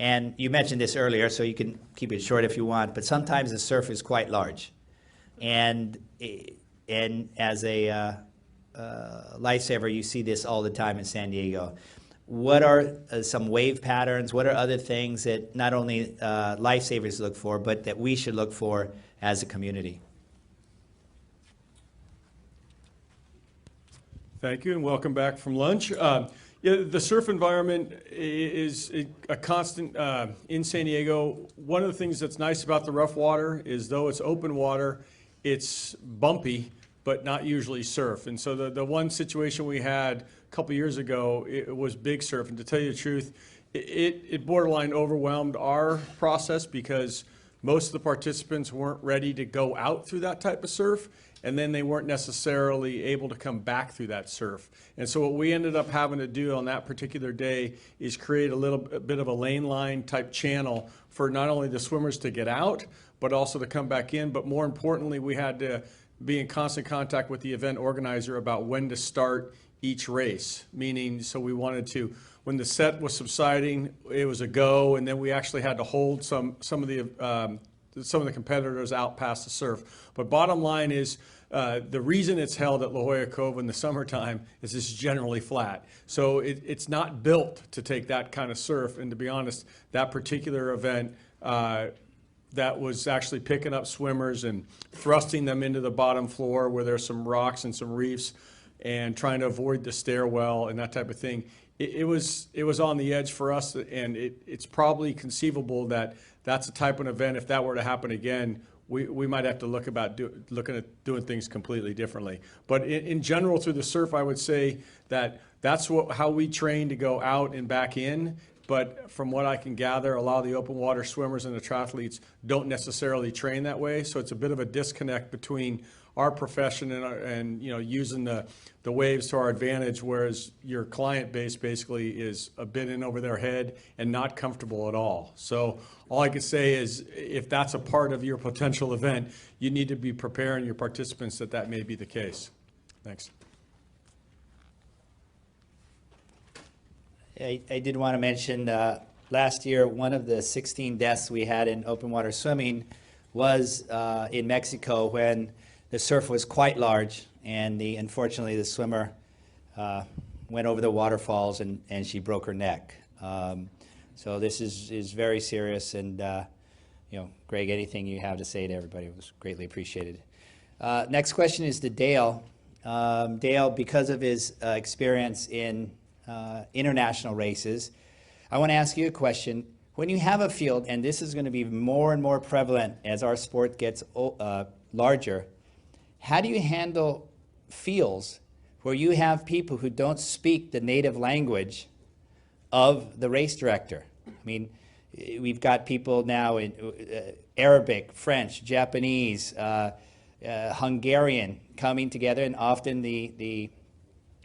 And you mentioned this earlier, so you can keep it short if you want, but sometimes the surf is quite large. And as a lifesaver, you see this all the time in San Diego. What are some wave patterns? What are other things that not only lifesavers look for, but that we should look for as a community? Thank you, and welcome back from lunch. Yeah, the surf environment is a constant in San Diego. One of the things that's nice about the rough water is, though it's open water, it's bumpy, but not usually surf. And so the one situation we had a couple years ago, it was big surf. And to tell you the truth, it borderline overwhelmed our process because most of the participants weren't ready to go out through that type of surf, and then they weren't necessarily able to come back through that surf. And so what we ended up having to do on that particular day is create a bit of a lane line type channel for not only the swimmers to get out, but also to come back in. But more importantly, we had to be in constant contact with the event organizer about when to start each race, meaning, so we wanted to, when the set was subsiding, it was a go, and then we actually had to hold some of the competitors out past the surf. But bottom line is, the reason it's held at La Jolla Cove in the summertime is it's generally flat. So it's not built to take that kind of surf. And to be honest, that particular event, that was actually picking up swimmers and thrusting them into the bottom floor where there's some rocks and some reefs and trying to avoid the stairwell and that type of thing. It was on the edge for us, and it's probably conceivable that that's a type of event, if that were to happen again, we might have to looking at doing things completely differently. But in general, through the surf, I would say that that's how we train to go out and back in. But from what I can gather, a lot of the open water swimmers and the triathletes don't necessarily train that way. So it's a bit of a disconnect between our profession and using the waves to our advantage, whereas your client base basically is a bit in over their head and not comfortable at all. So all I could say is, if that's a part of your potential event, you need to be preparing your participants that may be the case. Thanks. I did want to mention last year, one of the 16 deaths we had in open water swimming was in Mexico, when the surf was quite large, and unfortunately the swimmer went over the waterfalls and she broke her neck. So this is very serious, and Greg, anything you have to say to everybody was greatly appreciated. Next question is to Dale. Dale, because of his experience in international races, I want to ask you a question. When you have a field, and this is going to be more and more prevalent as our sport gets larger, how do you handle fields where you have people who don't speak the native language of the race director? I mean, we've got people now in Arabic, French, Japanese, Hungarian coming together, and often the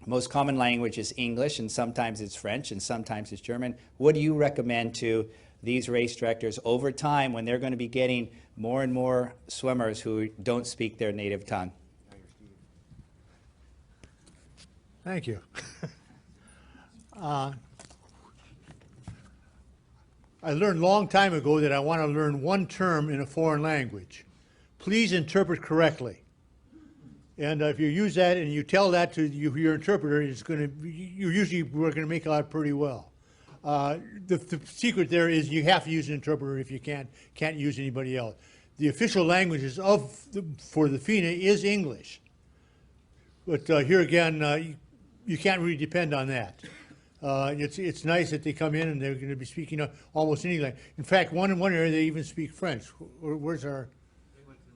most common language is English, and sometimes it's French, and sometimes it's German. What do you recommend to these race directors over time when they're going to be getting more and more swimmers who don't speak their native tongue? Thank you. I learned a long time ago that I want to learn one term in a foreign language. Please interpret correctly. And if you use that and you tell that to your interpreter, you're usually going to make it out pretty well. The secret there is you have to use an interpreter if you can't use anybody else. The official languages for the FINA is English. But here again, you can't really depend on that. It's nice that they come in and they're going to be speaking almost any language. In fact, in one area they even speak French. Where's our?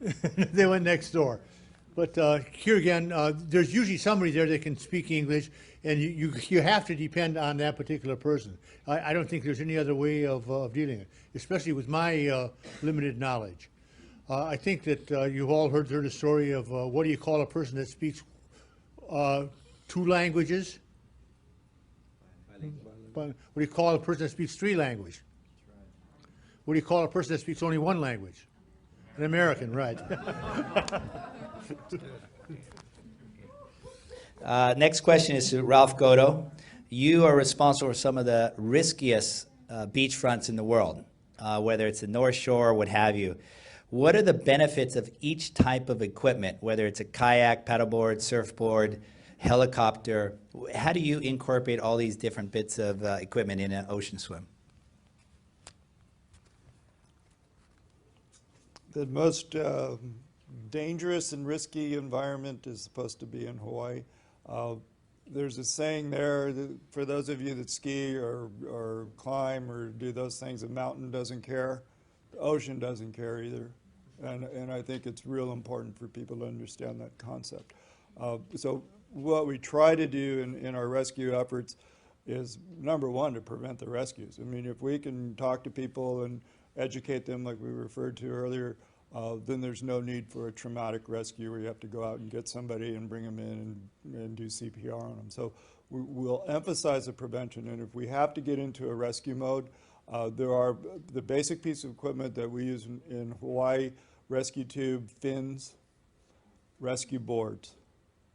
They went next door. But here again, there's usually somebody there that can speak English, and you have to depend on that particular person. I don't think there's any other way of dealing with it, especially with my limited knowledge. I think that you've all heard the story of what do you call a person that speaks 2 languages? What do you call a person that speaks 3 languages? What do you call a person that speaks only 1 language? An American, right. Next question is to Ralph Goto. You are responsible for some of the riskiest beachfronts in the world, whether it's the North Shore, what have you. What are the benefits of each type of equipment, whether it's a kayak, paddleboard, surfboard, helicopter? How do you incorporate all these different bits of equipment in an ocean swim? The most dangerous and risky environment is supposed to be in Hawaii. There's a saying there that for those of you that ski or climb or do those things, the mountain doesn't care, the ocean doesn't care either. And I think it's real important for people to understand that concept. So what we try to do in our rescue efforts is, number one, to prevent the rescues. I mean, if we can talk to people and educate them like we referred to earlier, then there's no need for a traumatic rescue where you have to go out and get somebody and bring them in and do CPR on them. So we'll emphasize the prevention, and if we have to get into a rescue mode, there are the basic piece of equipment that we use in Hawaii: rescue tube, fins, rescue boards.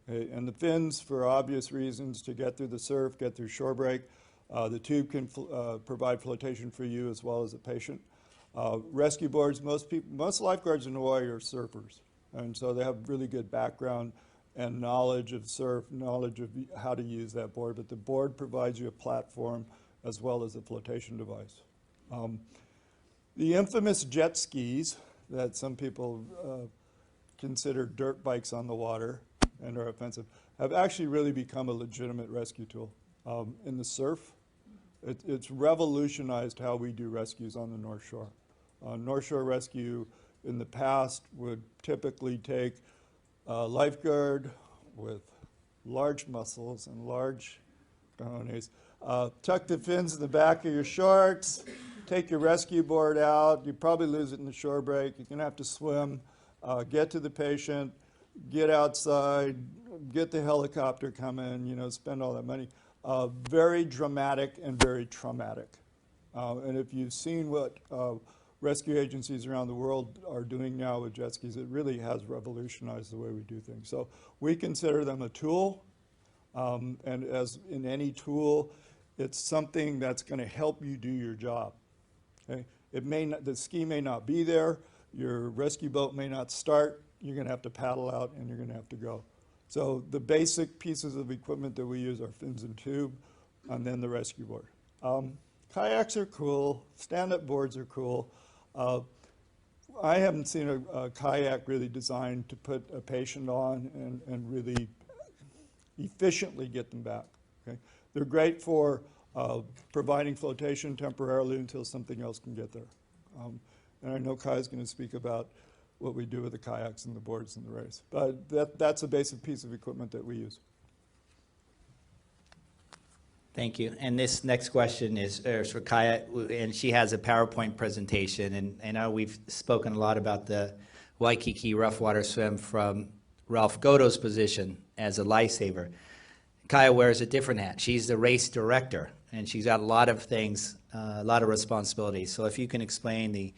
Okay? And the fins, for obvious reasons, to get through the surf, get through shore break. The tube can provide flotation for you as well as the patient. Rescue boards, most lifeguards in Hawaii are surfers, and so they have really good background and knowledge of surf, knowledge of how to use that board, but the board provides you a platform as well as a flotation device. The infamous jet skis that some people consider dirt bikes on the water and are offensive have actually really become a legitimate rescue tool. In the surf, it's revolutionized how we do rescues on the North Shore. North Shore rescue in the past would typically take a lifeguard with large muscles and large cojones, tuck the fins in the back of your shorts, take your rescue board out. You probably lose it in the shore break. You're going to have to swim, get to the patient, get outside, get the helicopter coming, you know, spend all that money. Very dramatic and very traumatic. And if you've seen what rescue agencies around the world are doing now with jet skis, it really has revolutionized the way we do things. So we consider them a tool, and as in any tool, it's something that's going to help you do your job. Okay? It may not, the ski may not be there, your rescue boat may not start, you're going to have to paddle out and you're going to have to go. So the basic pieces of equipment that we use are fins and tube, and then the rescue board. Kayaks are cool, stand-up boards are cool. I haven't seen a kayak really designed to put a patient on and really efficiently get them back. Okay? They're great for providing flotation temporarily until something else can get there. And I know Kaia's going to speak about what we do with the kayaks and the boards in the race. But that's a basic piece of equipment that we use. Thank you. And this next question is for Kaia, and she has a PowerPoint presentation. And I know we've spoken a lot about the Waikiki rough water swim from Ralph Goto's position as a lifesaver. Kaia wears a different hat. She's the race director, and she's got a lot of things, a lot of responsibilities. So if you can explain the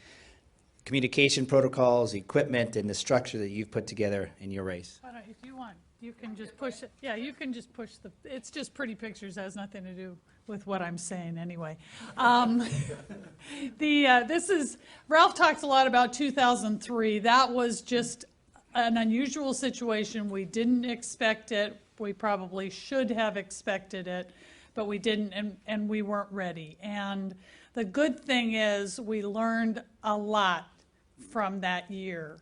communication protocols, equipment, and the structure that you've put together in your race. Why don't, if you want, you can just push it. Yeah, you can just push the, it's just pretty pictures. It has nothing to do with what I'm saying anyway. This is, Ralph talks a lot about 2003. That was just an unusual situation. We didn't expect it. We probably should have expected it, but we didn't, and we weren't ready. And the good thing is we learned a lot from that year.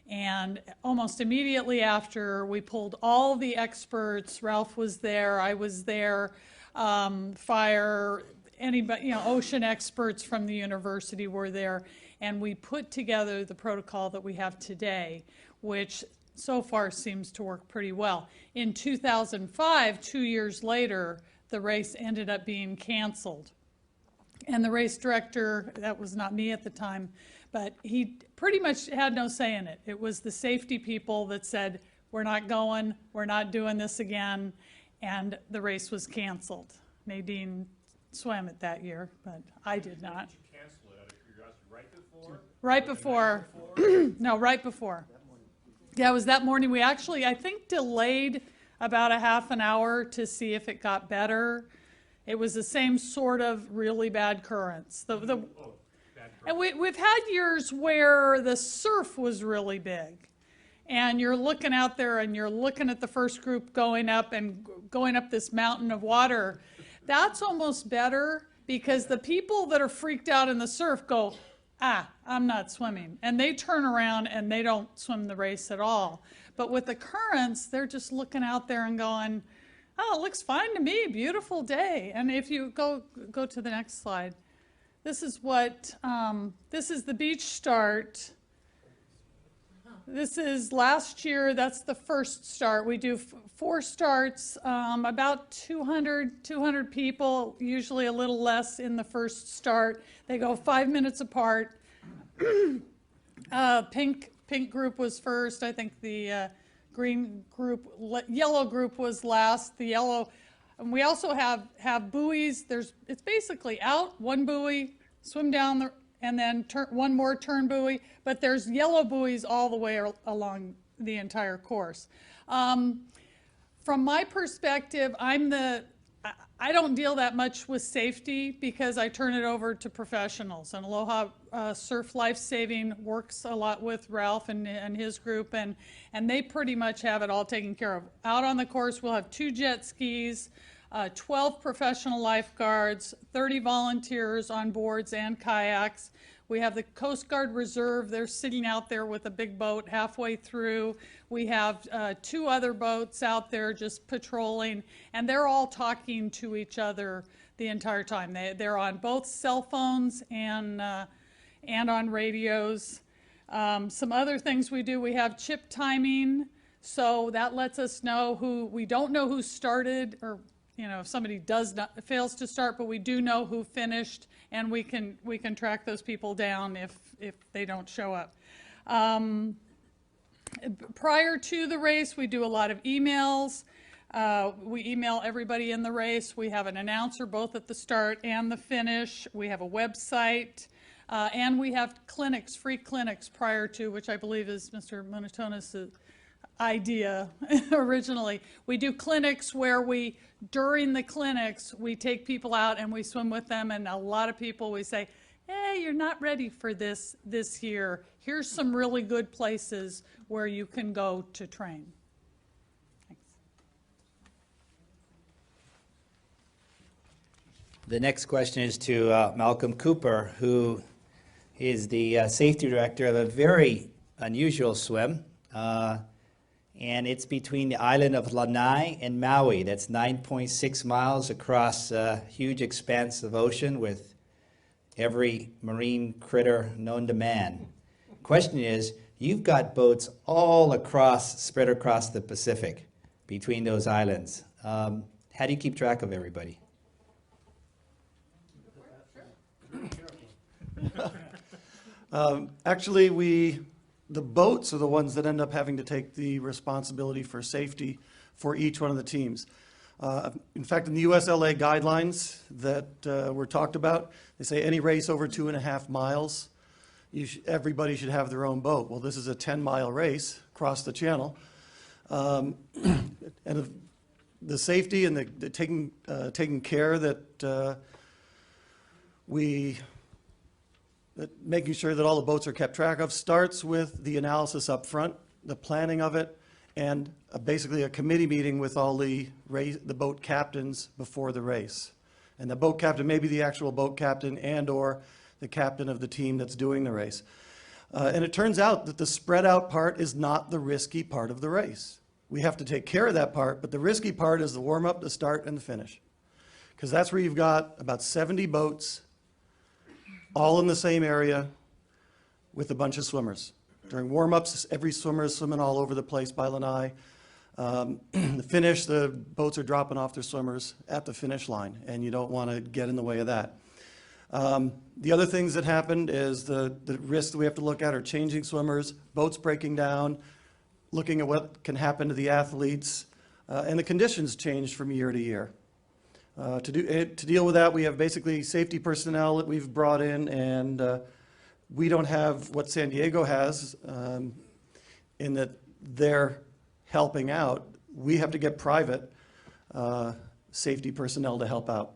And almost immediately after, we pulled all the experts. Ralph was there, I was there, fire, anybody, you know, ocean experts from the university were there, and we put together the protocol that we have today, which so far seems to work pretty well. In 2005, 2 years later, the race ended up being canceled. And the race director, that was not me at the time, but he pretty much had no say in it. It was the safety people that said, we're not going, we're not doing this again, and the race was canceled. Nadine swam it that year, but I did not. Did you cancel it out of curiosity right before? Right before. No, right before. Yeah, it was that morning. We actually, I think, delayed about a half an hour to see if it got better. It was the same sort of really bad currents. And we've had years where the surf was really big. And you're looking out there and you're looking at the first group going up this mountain of water. That's almost better because the people that are freaked out in the surf go, I'm not swimming. And they turn around and they don't swim the race at all. But with the currents, they're just looking out there and going, oh, it looks fine to me, beautiful day. And if you go to the next slide, this is the beach start. This is last year, that's the first start. We do 4 starts, about 200 people, usually a little less in the first start. They go 5 minutes apart. Pink group was first. I think the yellow group was last. The yellow, and we also have buoys. It's basically out, one buoy, swim down and then one more turn buoy, but there's yellow buoys all the way along the entire course. From my perspective, I don't deal that much with safety because I turn it over to professionals. And Aloha Surf Life Saving works a lot with Ralph and his group, and they pretty much have it all taken care of. Out on the course, we'll have 2 jet skis, 12 professional lifeguards, 30 volunteers on boards and kayaks. We have the Coast Guard Reserve. They're sitting out there with a big boat halfway through. We have 2 other boats out there just patrolling, and they're all talking to each other the entire time. They're on both cell phones and on radios. Some other things we do, we have chip timing, so that lets us know we don't know who started, or if somebody fails to start, but we do know who finished, and we can track those people down if they don't show up. Prior to the race, we do a lot of emails. We email everybody in the race. We have an announcer both at the start and the finish. We have a website, and we have clinics, free clinics prior to, which I believe is Mr. Munatones' idea originally. We do clinics where during the clinics, we take people out and we swim with them, and a lot of people, we say, hey, you're not ready for this year. Here's some really good places where you can go to train. Thanks. The next question is to Malcolm Cooper, who is the safety director of a very unusual swim. And it's between the island of Lanai and Maui. That's 9.6 miles across a huge expanse of ocean with every marine critter known to man. Question is, you've got boats all spread across the Pacific between those islands. How do you keep track of everybody? Actually, the boats are the ones that end up having to take the responsibility for safety for each one of the teams. In fact, in the USLA guidelines that were talked about, they say any race over 2.5 miles, everybody should have their own boat. Well, this is a 10-mile race across the channel. And the safety and the taking care that making sure that all the boats are kept track of starts with the analysis up front, the planning of it, and basically a committee meeting with all the boat captains before the race. And the boat captain may be the actual boat captain and or the captain of the team that's doing the race. And it turns out that the spread out part is not the risky part of the race. We have to take care of that part, but the risky part is the warm up, the start, and the finish. Because that's where you've got about 70 boats all in the same area with a bunch of swimmers. During warm-ups, every swimmer is swimming all over the place by Lanai. The finish, the boats are dropping off their swimmers at the finish line, and you don't want to get in the way of that. The other things that happened is the risks that we have to look at are changing swimmers, boats breaking down, looking at what can happen to the athletes, and the conditions change from year to year. To deal with that, we have basically safety personnel that we've brought in, and we don't have what San Diego has in that they're helping out. We have to get private safety personnel to help out.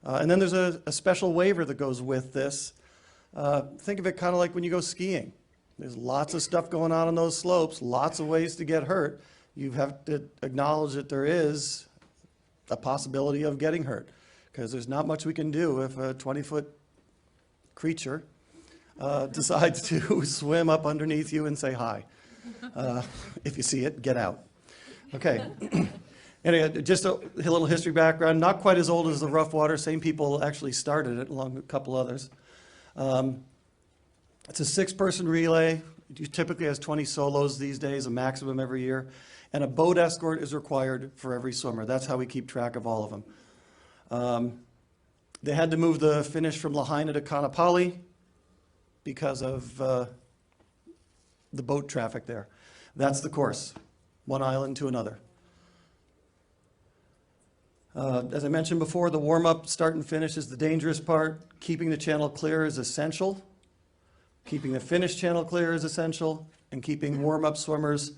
And then there's a special waiver that goes with this. Think of it kind of like when you go skiing. There's lots of stuff going on those slopes, lots of ways to get hurt. You have to acknowledge that there is a possibility of getting hurt, because there's not much we can do if a 20-foot creature decides to swim up underneath you and say hi. If you see it, get out. Okay. Anyway, just a little history background. Not quite as old as the rough water. Same people actually started it, along with a couple others. It's a 6-person relay. It typically has 20 solos these days, a maximum every year. And a boat escort is required for every swimmer. That's how we keep track of all of them. They had to move the finish from Lahaina to Kaanapali because of the boat traffic there. That's the course, one island to another. As I mentioned before, the warm-up, start and finish is the dangerous part. Keeping the channel clear is essential. Keeping the finish channel clear is essential, and keeping warm-up swimmers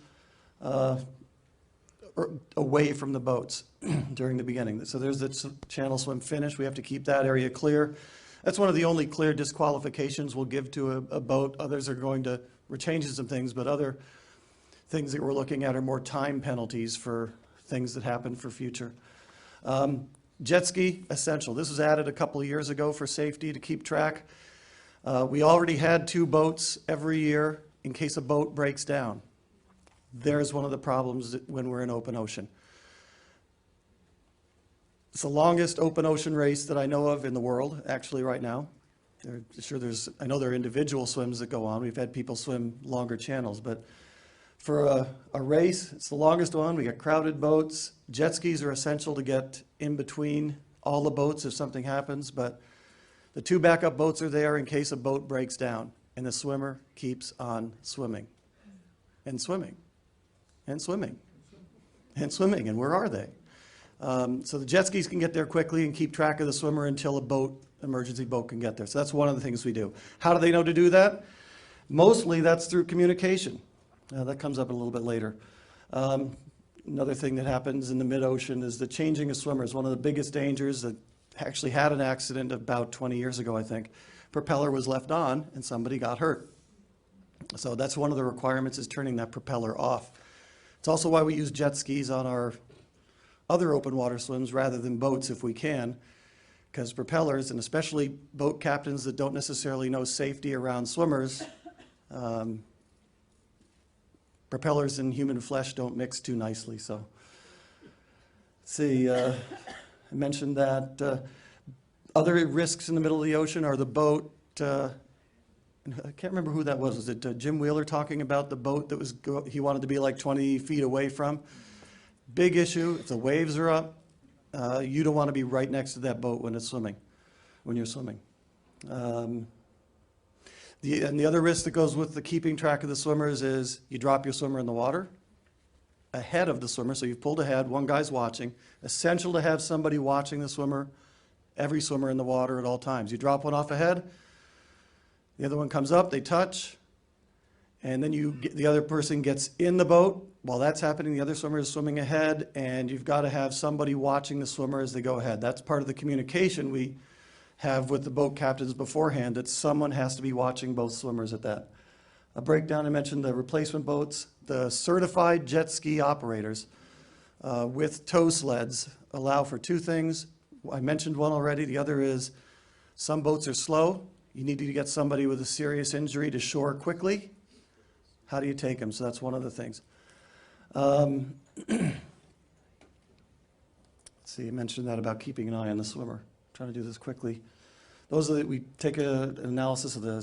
away from the boats during the beginning. So there's the channel swim finish. We have to keep that area clear. That's one of the only clear disqualifications we'll give to a boat. Others are going to, we're changing some things, but other things that we're looking at are more time penalties for things that happen for future. Jet ski, essential. This was added a couple of years ago for safety to keep track. We already had 2 boats every year in case a boat breaks down. There's one of the problems when we're in open ocean. It's the longest open ocean race that I know of in the world, actually, right now. I know there are individual swims that go on. We've had people swim longer channels, but for a race, it's the longest one. We got crowded boats. Jet skis are essential to get in between all the boats if something happens, but the 2 backup boats are there in case a boat breaks down, and the swimmer keeps on swimming and swimming and swimming and swimming. And where are they? So the jet skis can get there quickly and keep track of the swimmer until a boat, emergency boat, can get there. So that's one of the things we do. How do they know to do that? Mostly that's through communication. That comes up a little bit later. Another thing that happens in the mid-ocean is the changing of swimmers. One of the biggest dangers that actually had an accident about 20 years ago, I think. Propeller was left on and somebody got hurt. So that's one of the requirements, is turning that propeller off. It's also why we use jet skis on our other open water swims rather than boats if we can, because propellers, and especially boat captains that don't necessarily know safety around swimmers, propellers and human flesh don't mix too nicely. So, let's see, I mentioned that. Other risks in the middle of the ocean are the boat. I can't remember who that was. Was it Jim Wheeler talking about the boat that he wanted to be like 20 feet away from? Big issue. If the waves are up, you don't want to be right next to that boat when you're swimming. And the other risk that goes with the keeping track of the swimmers is you drop your swimmer in the water ahead of the swimmer. So you've pulled ahead, one guy's watching. Essential to have somebody watching the swimmer, every swimmer in the water at all times. You drop one off ahead, the other one comes up, they touch, and then the other person gets in the boat. While that's happening, the other swimmer is swimming ahead, and you've got to have somebody watching the swimmer as they go ahead. That's part of the communication we have with the boat captains beforehand, that someone has to be watching both swimmers at that. A breakdown, I mentioned the replacement boats. The certified jet ski operators with tow sleds allow for 2 things. I mentioned one already. The other is some boats are slow. You need to get somebody with a serious injury to shore quickly. How do you take them? So that's one of the things. Let's see, I mentioned that about keeping an eye on the swimmer. I'm trying to do this quickly. We take an analysis of the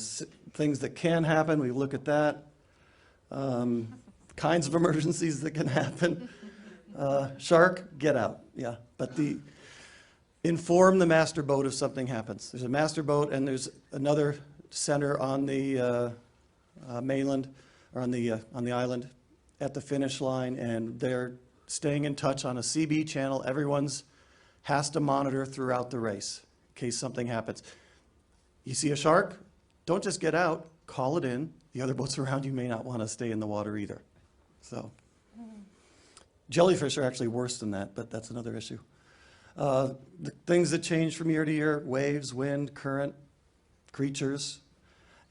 things that can happen. We look at that. Kinds of emergencies that can happen. Shark, get out. Yeah, but inform the master boat if something happens. There's a master boat and there's another center on the mainland, or on the island at the finish line, and they're staying in touch on a CB channel. Everyone's has to monitor throughout the race in case something happens. You see a shark, don't just get out, call it in. The other boats around you may not want to stay in the water either. So jellyfish are actually worse than that, but that's another issue. The things that change from year to year: waves, wind, current, creatures.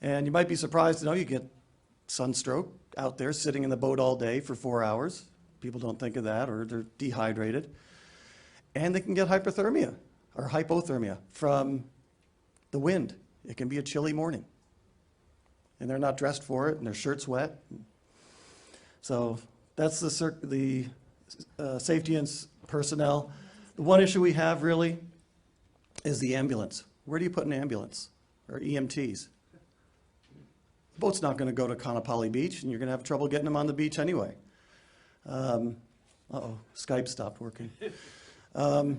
And you might be surprised to know you get sunstroke out there sitting in the boat all day for 4 hours. People don't think of that, or they're dehydrated. And they can get hypothermia or hypothermia from the wind. It can be a chilly morning. And they're not dressed for it, and their shirt's wet. So that's the safety and personnel. The one issue we have really is the ambulance. Where do you put an ambulance or EMTs? The boat's not going to go to Kaanapali Beach, and you're going to have trouble getting them on the beach anyway. Uh-oh, Skype stopped working. Where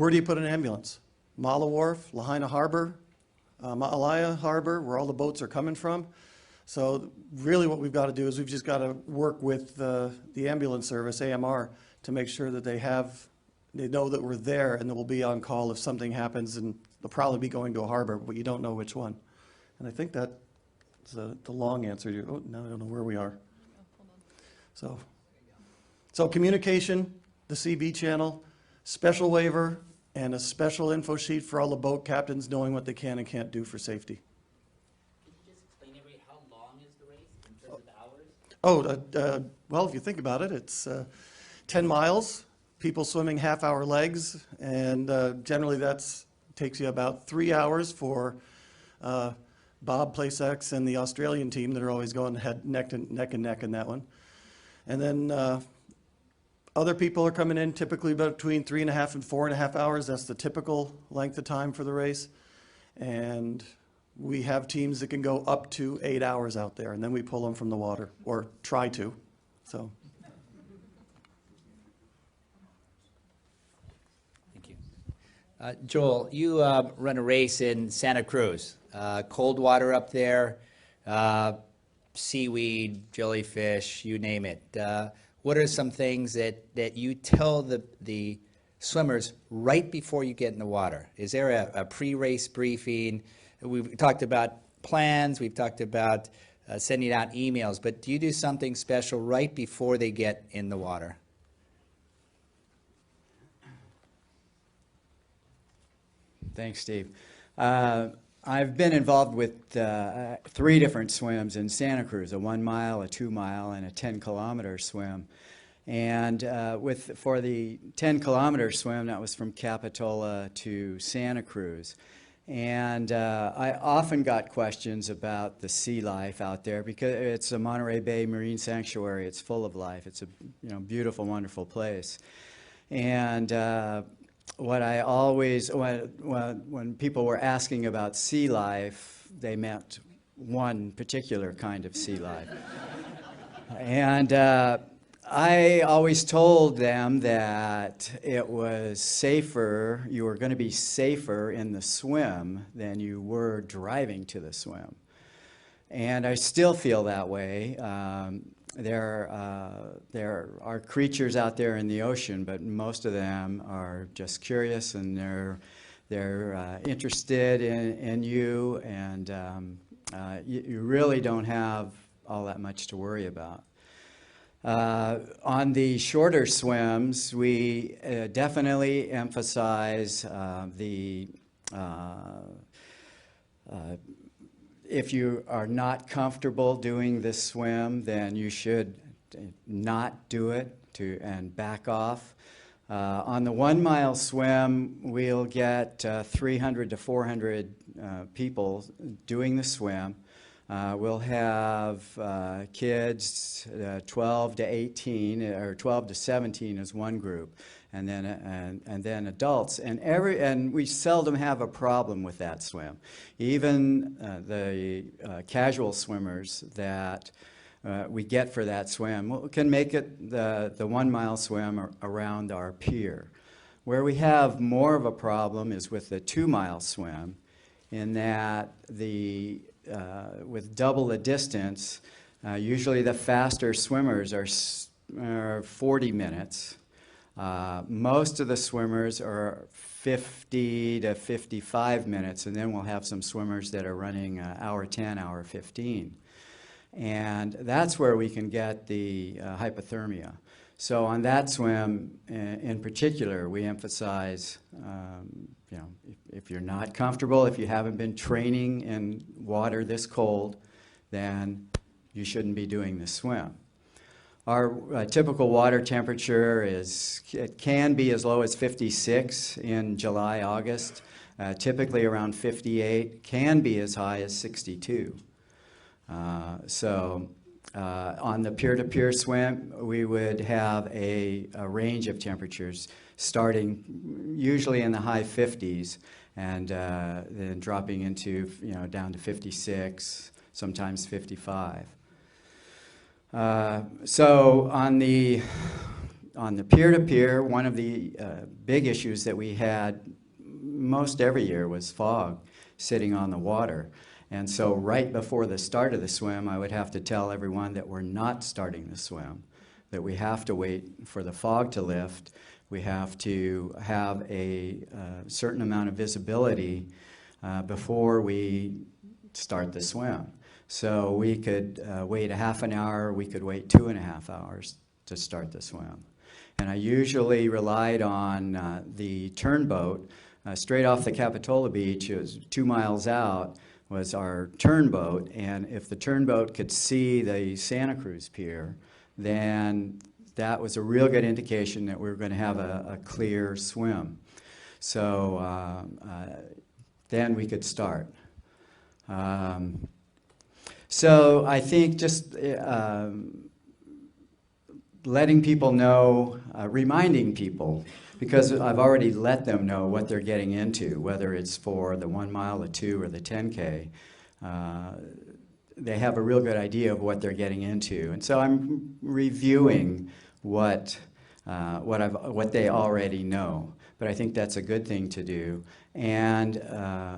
do you put an ambulance? Mala Wharf, Lahaina Harbor, Ma'alaya Harbor, where all the boats are coming from. So really what we've got to do is we've just got to work with the ambulance service, AMR, to make sure that they know that we're there and that we'll be on call if something happens, and they'll probably be going to a harbor, but you don't know which one. And I think that's the long answer. Oh, now I don't know where we are. So communication, the CB channel, special waiver, and a special info sheet for all the boat captains knowing what they can and can't do for safety. Could you just explain how long is the race in terms of hours? Well, if you think about it, it's 10 miles, people swimming half-hour legs, and generally takes you about 3 hours for Bob Placex and the Australian team that are always going neck and neck in that one. And then other people are coming in typically between 3.5 and 4.5 hours. That's the typical length of time for the race. And we have teams that can go up to 8 hours out there, and then we pull them from the water, or try to. So. Thank you. Joel, you run a race in Santa Cruz. Cold water up there, seaweed, jellyfish, you name it. What are some things that you tell the swimmers right before you get in the water? Is there a pre-race briefing? We've talked about plans, we've talked about sending out emails, but do you do something special right before they get in the water? Thanks, Steve. I've been involved with 3 different swims in Santa Cruz, a 1 mile, a 2 mile, and a 10-kilometer swim. And for the 10-kilometer swim, that was from Capitola to Santa Cruz. And I often got questions about the sea life out there, because it's a Monterey Bay Marine Sanctuary. It's full of life. It's a beautiful, wonderful place. And what I always, when people were asking about sea life, they meant one particular kind of sea life. And I always told them that it was safer, you were going to be safer in the swim than you were driving to the swim. And I still feel that way. There are creatures out there in the ocean, but most of them are just curious, and they're interested in you, and you really don't have all that much to worry about. On the shorter swims, we definitely emphasize if you are not comfortable doing this swim, then you should not do it and back off. On the 1 mile swim, we'll get 300 to 400 people doing the swim. We'll have kids 12 to 18, or 12 to 17 as one group, and then adults. And we seldom have a problem with that swim. Even the casual swimmers that we get for that swim can make it the 1 mile swim around our pier. Where we have more of a problem is with the 2 mile swim, in that with double the distance, usually the faster swimmers are 40 minutes. Most of the swimmers are 50 to 55 minutes, and then we'll have some swimmers that are running hour 10, hour 15. And that's where we can get the hypothermia. So on that swim in particular, we emphasize, you know, if you're not comfortable, if you haven't been training in water this cold, then you shouldn't be doing the swim. Our typical water temperature it can be as low as 56 in July, August, typically around 58, can be as high as 62. On the peer-to-peer swim, we would have a range of temperatures starting usually in the high 50s and then dropping into, you know, down to 56, sometimes 55. So on the peer-to-peer, one of the big issues that we had most every year was fog sitting on the water. And so right before the start of the swim, I would have to tell everyone that we're not starting the swim, that we have to wait for the fog to lift. We have to have a certain amount of visibility before we start the swim. So we could wait a half an hour, we could wait 2.5 hours to start the swim. And I usually relied on the turnboat. Straight off the Capitola Beach, it was 2 miles out, was our turnboat, and if the turnboat could see the Santa Cruz Pier, then that was a real good indication that we were going to have a clear swim. So then we could start. So I think just letting people know, reminding people, because I've already let them know what they're getting into, whether it's for the 1 mile, the 2, or the 10K. They have a real good idea of what they're getting into. And so I'm reviewing what they already know. But I think that's a good thing to do. And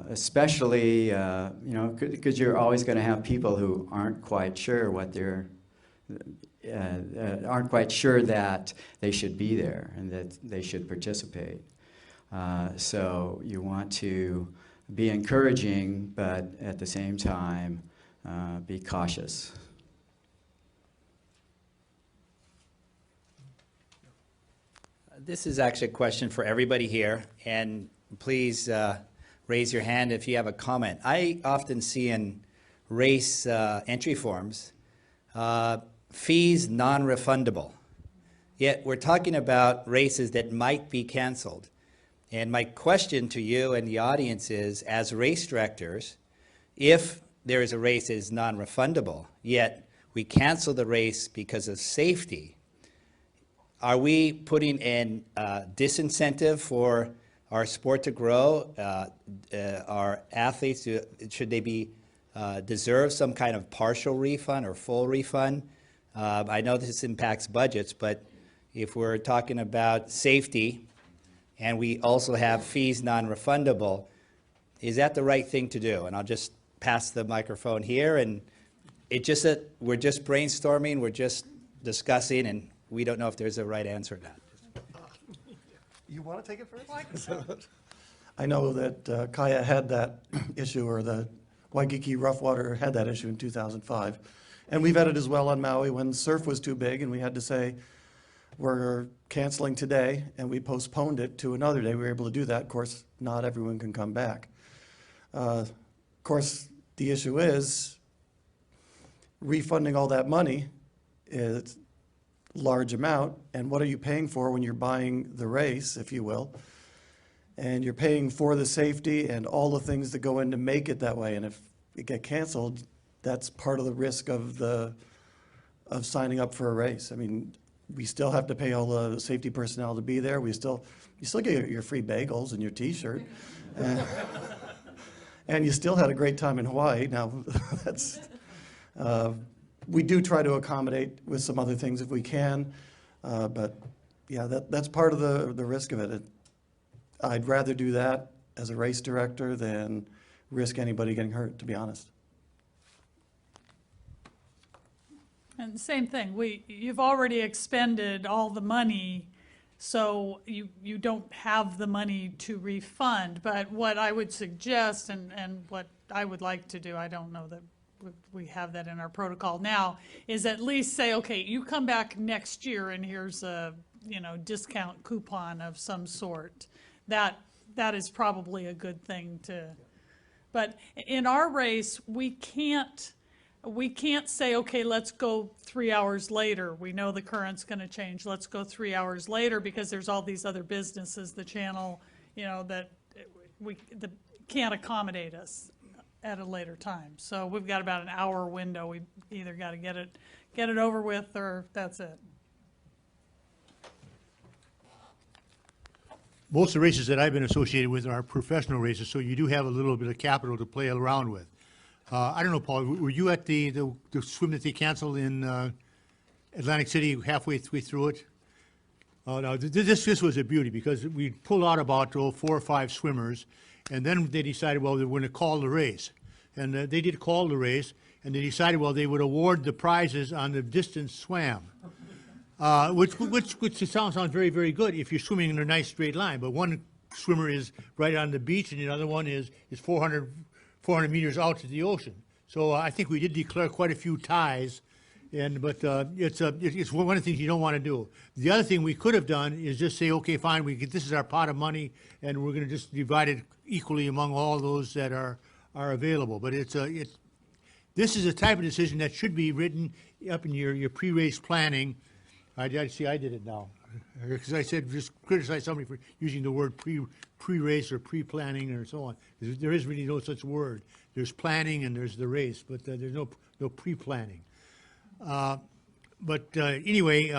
especially, you know, because you're always going to have people who aren't quite sure what they're aren't quite sure that they should be there and that they should participate. So you want to be encouraging, but at the same time, be cautious. This is actually a question for everybody here, and please raise your hand if you have a comment. I often see in race entry forms fees non-refundable. Yet we're talking about races that might be canceled. And my question to you and the audience is, as race directors, if there is a race that is non-refundable, yet we cancel the race because of safety, are we putting in disincentive for our sport to grow? Our athletes, should they be deserve some kind of partial refund or full refund? I know this impacts budgets, but if we're talking about safety and we also have fees non-refundable, is that the right thing to do? And I'll just pass the microphone here, and it just we're just brainstorming, we're just discussing, and we don't know if there's a right answer to that. You want to take it first? I know that Kaia had that issue, or the Waikiki Rough Water had that issue in 2005. And we've had it as well on Maui when surf was too big and we had to say, we're canceling today, and we postponed it to another day. We were able to do that. Of course, not everyone can come back. Of course, the issue is refunding all that money is a large amount, and what are you paying for when you're buying the race, if you will? And you're paying for the safety and all the things that go in to make it that way. And if it get canceled, that's part of the risk of signing up for a race. I mean, we still have to pay all the safety personnel to be there. You still get your free bagels and your T-shirt, and you still had a great time in Hawaii. Now, that's we do try to accommodate with some other things if we can, but yeah, that's part of the risk of it. I'd rather do that as a race director than risk anybody getting hurt, to be honest. And same thing, you've already expended all the money, so you don't have the money to refund. But what I would suggest, and what I would like to do, I don't know that we have that in our protocol now, is at least say, okay, you come back next year and here's a, discount coupon of some sort. That is probably a good thing to, but in our race, we can't say, okay, let's go 3 hours later. We know the current's gonna change. Let's go 3 hours later because there's all these other businesses, the channel, that that can't accommodate us at a later time. So we've got about an hour window. We either gotta get it over with or that's it. Most of the races that I've been associated with are professional races, so you do have a little bit of capital to play around with. I don't know, Paul, were you at the swim that they canceled in Atlantic City halfway through it? No, this was a beauty because we pulled out about 4 or 5 swimmers, and then they decided, well, they were going to call the race. And they did call the race, and they decided, well, they would award the prizes on the distance swam. Which sounds very, very good if you're swimming in a nice straight line. But one swimmer is right on the beach, and the other one is 400 meters out to the ocean. So I think we did declare quite a few ties, but it's one of the things you don't want to do. The other thing we could have done is just say, okay, fine, this is our pot of money, and we're going to just divide it equally among all those that are available. But this is a type of decision that should be written up in your pre-race planning. I did it now, because I said just criticize somebody for using the word pre-race or pre-planning or so on. There is really no such word. There's planning and there's the race, but there's no pre-planning. Anyway,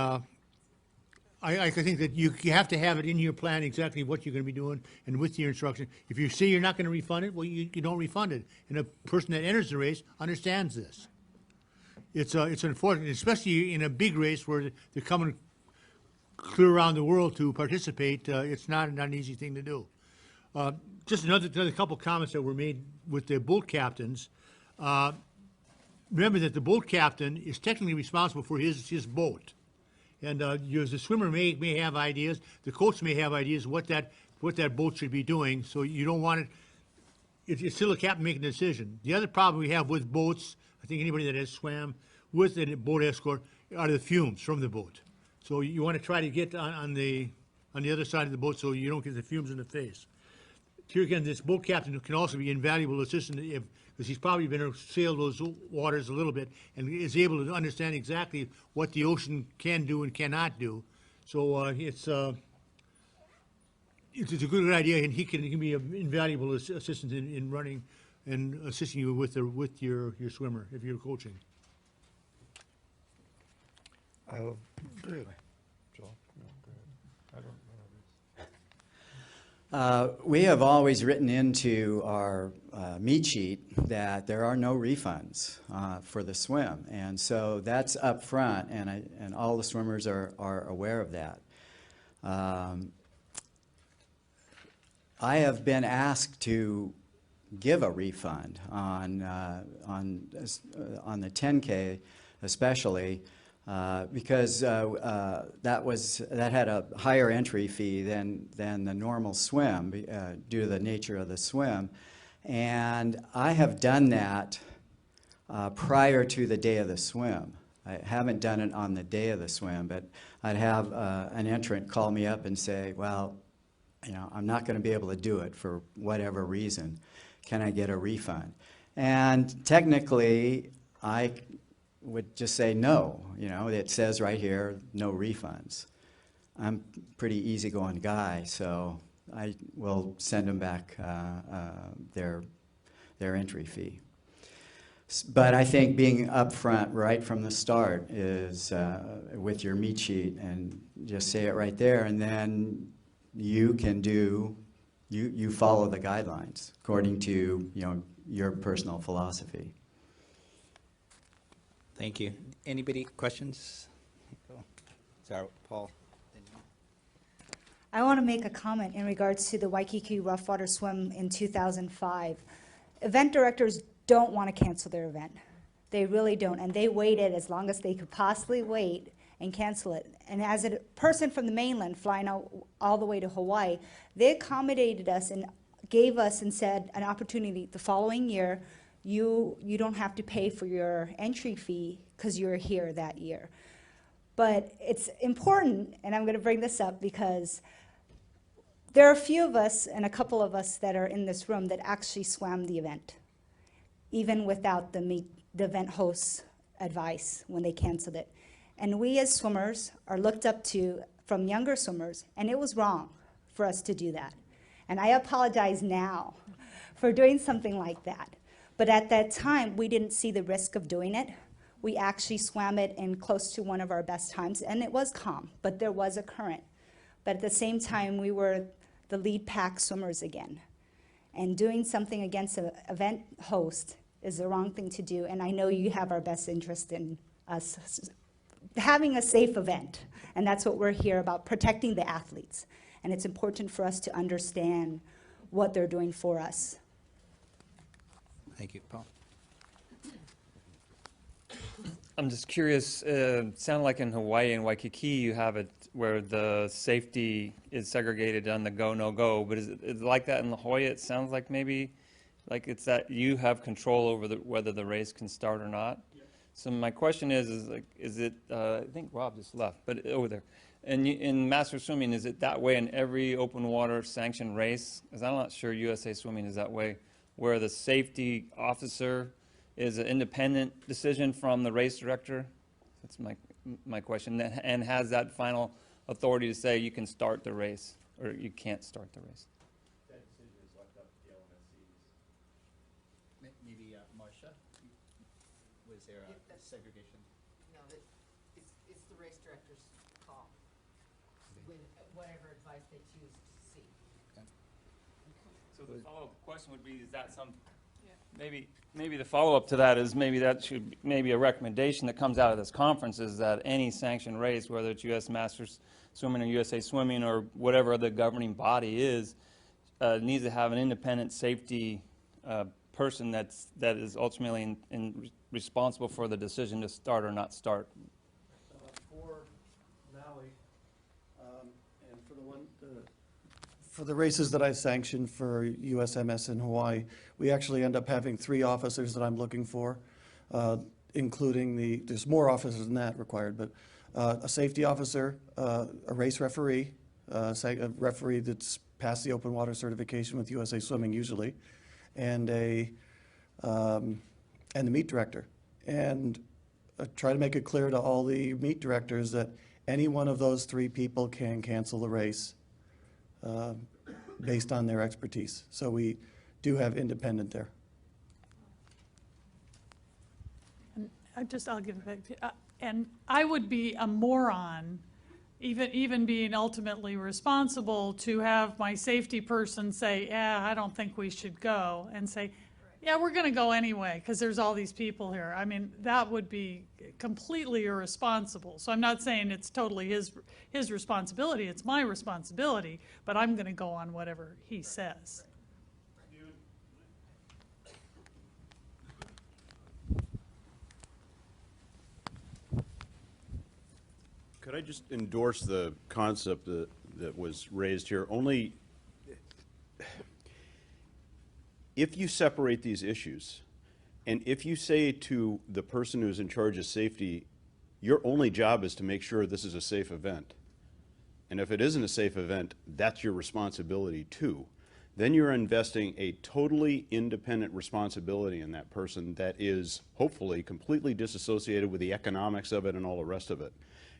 I think that you have to have it in your plan exactly what you're going to be doing and with your instruction. If you say you're not going to refund it, well, you don't refund it. And a person that enters the race understands this. It's unfortunate, especially in a big race where they're coming clear around the world to participate. It's not an easy thing to do. Just another couple comments that were made with the boat captains. Remember that the boat captain is technically responsible for his boat. And the swimmer may have ideas, the coach may have ideas what that boat should be doing, so you don't want it. It's still a captain making a decision. The other problem we have with boats, I think anybody that has swam with a boat escort, are the fumes from the boat. So you want to try to get on the other side of the boat so you don't get the fumes in the face. Here again, this boat captain can also be invaluable assistant because he's probably been to sail those waters a little bit and is able to understand exactly what the ocean can do and cannot do. So it's a good idea, and he can be an invaluable assistant in running and assisting you with your swimmer if you're coaching. Joel? No, go ahead. I don't know. We have always written into our meet sheet that there are no refunds for the swim, and so that's up front, and all the swimmers are aware of that. I have been asked to give a refund on the 10K especially, because that had a higher entry fee than the normal swim due to the nature of the swim, and I have done that prior to the day of the swim. I haven't done it on the day of the swim, but I'd have an entrant call me up and say, well, I'm not going to be able to do it for whatever reason. Can I get a refund? And technically, I would just say no. It says right here, no refunds. I'm a pretty easygoing guy, so I will send them back their entry fee. But I think being upfront right from the start is with your meet sheet, and just say it right there, and then you can you follow the guidelines according to your personal philosophy. Thank you. Anybody, questions? Sorry, Paul. I want to make a comment in regards to the Waikiki Rough Water Swim in 2005. Event directors don't want to cancel their event. They really don't, and they waited as long as they could possibly wait and cancel it. And as a person from the mainland flying out all the way to Hawaii, they accommodated us and gave us and said an opportunity the following year you don't have to pay for your entry fee because you're here that year. But it's important, and I'm going to bring this up because there are a few of us and a couple of us that are in this room that actually swam the event, even without the event host's advice when they canceled it. And we as swimmers are looked up to from younger swimmers, and it was wrong for us to do that. And I apologize now for doing something like that. But at that time, we didn't see the risk of doing it. We actually swam it in close to one of our best times, and it was calm, but there was a current. But at the same time, we were the lead pack swimmers again. And doing something against an event host is the wrong thing to do, and I know you have our best interest in us having a safe event, and that's what we're here about, protecting the athletes. And it's important for us to understand what they're doing for us. Thank you, Paul. I'm just curious, sound like in Hawaii and Waikiki you have it where the safety is segregated on the go, no go, but is it like that in La Jolla? It sounds like maybe, like it's that you have control over whether the race can start or not. Yep. So my question is it, I think Rob just left, but over there. And in master swimming, is it that way in every open water sanctioned race? Because I'm not sure USA Swimming is that way, where the safety officer is an independent decision from the race director? That's my question. And has that final authority to say you can start the race or you can't start the race? That decision is left up to the LMSCs. Maybe Marcia, was there a segregation? No, it's the race director's call, with whatever advice they choose to seek. Okay. So the follow-up question would be, is that some, maybe the follow-up to that is maybe that should, maybe a recommendation that comes out of this conference is that any sanctioned race, whether it's U.S. Masters Swimming or USA Swimming or whatever the governing body is, needs to have an independent safety person that is ultimately responsible for the decision to start or not start. For Maui, and for the races that I sanctioned for USMS in Hawaii, we actually end up having 3 officers that I'm looking for, including there's more officers than that required, but a safety officer, a race referee, a referee that's passed the open water certification with USA Swimming usually, and the meet director. And I try to make it clear to all the meet directors that any one of those 3 people can cancel the race based on their expertise. So we do have independent there. And I'll give it back to you. And I would be a moron, even being ultimately responsible, to have my safety person say, yeah, I don't think we should go, and say, yeah, we're going to go anyway because there's all these people here. I mean, that would be completely irresponsible. So I'm not saying it's totally his responsibility. It's my responsibility, but I'm going to go on whatever he says. Could I just endorse the concept that was raised here? Only if you separate these issues, and if you say to the person who's in charge of safety, your only job is to make sure this is a safe event, and if it isn't a safe event, that's your responsibility too, then you're investing a totally independent responsibility in that person that is hopefully completely disassociated with the economics of it and all the rest of it.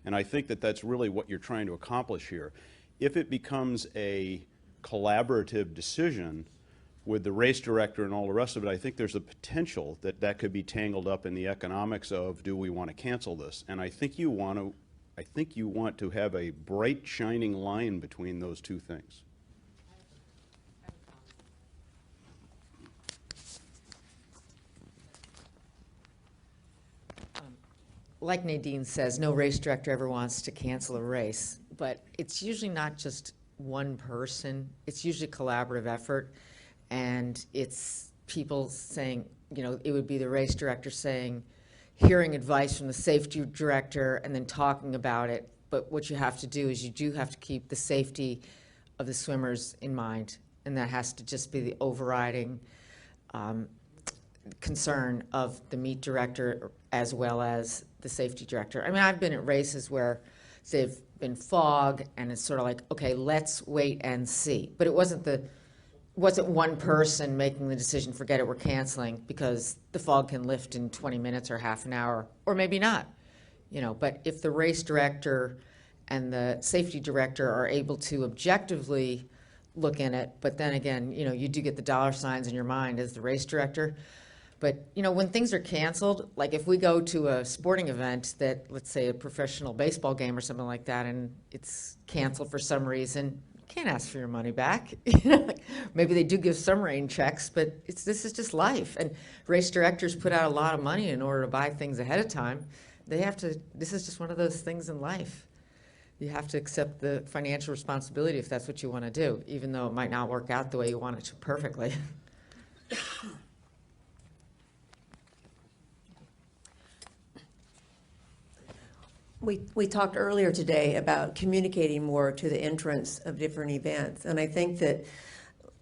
And I think that that's really what you're trying to accomplish here. If it becomes a collaborative decision with the race director and all the rest of it, I think there's a potential that that could be tangled up in the economics of, do we want to cancel this? And I think you want to have a bright, shining line between those two things. Like Nadine says, no race director ever wants to cancel a race, but it's usually not just one person. It's usually a collaborative effort, and it's people saying, you know, it would be the race director saying, hearing advice from the safety director and then talking about it. But what you have to do is you do have to keep the safety of the swimmers in mind, and that has to just be the overriding concern of the meet director as well as the safety director. I mean, I've been at races where they've been fog and it's sort of like, okay, let's wait and see. But it wasn't one person making the decision, forget it, we're canceling, because the fog can lift in 20 minutes or half an hour, or maybe not. But if the race director and the safety director are able to objectively look in it, but then again, you do get the dollar signs in your mind as the race director. But, when things are canceled, like if we go to a sporting event that, let's say a professional baseball game or something like that, and it's canceled for some reason, you can't ask for your money back. Maybe they do give some rain checks, but this is just life. And race directors put out a lot of money in order to buy things ahead of time. This is just one of those things in life. You have to accept the financial responsibility if that's what you want to do, even though it might not work out the way you want it to perfectly. We talked earlier today about communicating more to the entrants of different events, and I think that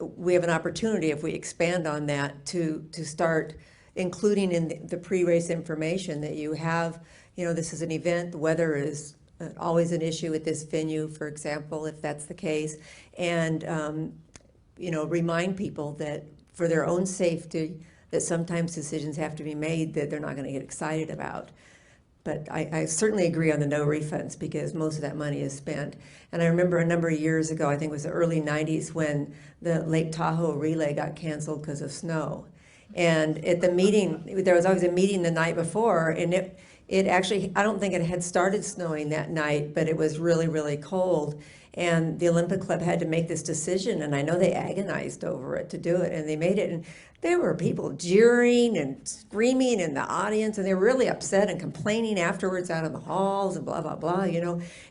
we have an opportunity, if we expand on that, to start including in the pre-race information that you have, this is an event, the weather is always an issue at this venue, for example, if that's the case, and remind people that for their own safety, that sometimes decisions have to be made that they're not going to get excited about. But I certainly agree on the no refunds, because most of that money is spent. And I remember a number of years ago, I think it was the early 90s, when the Lake Tahoe relay got canceled because of snow. And at the meeting, there was always a meeting the night before, and it actually, I don't think it had started snowing that night, but it was really, really cold. And the Olympic Club had to make this decision, and I know they agonized over it to do it, and they made it. And there were people jeering and screaming in the audience, and they were really upset and complaining afterwards out in the halls and blah, blah, blah,